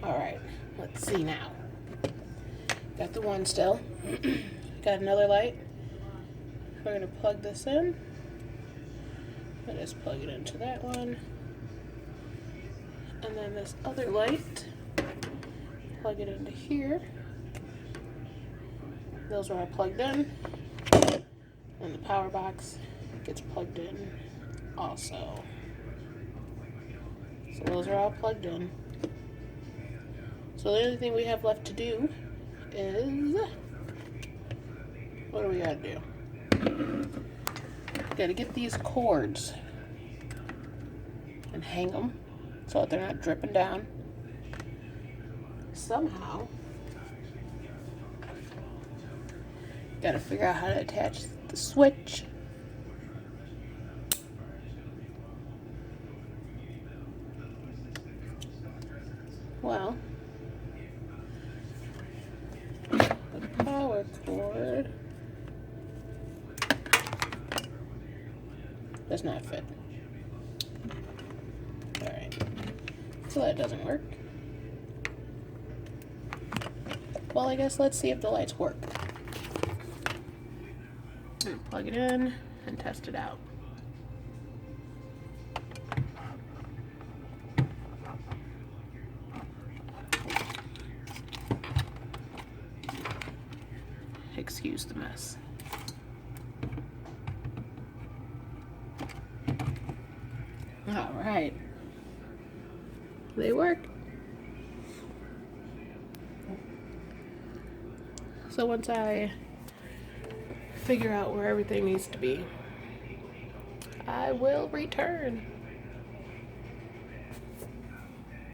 Alright, let's see now. Got the one still. Got another light. We're going to plug this in. And just plug it into that one. And then this other light, plug it into here. Those are all plugged in. And the power box gets plugged in also. So those are all plugged in. So the only thing we have left to do is, what do we gotta do? Gotta get these cords and hang them so that they're not dripping down. Somehow, gotta figure out how to attach the switch. Well, the power cord does not fit. Alright, so that doesn't work. Well, I guess let's see if the lights work. Plug it in and test it out. Excuse the mess. All right. They work. So once I figure out where everything needs to be, I will return.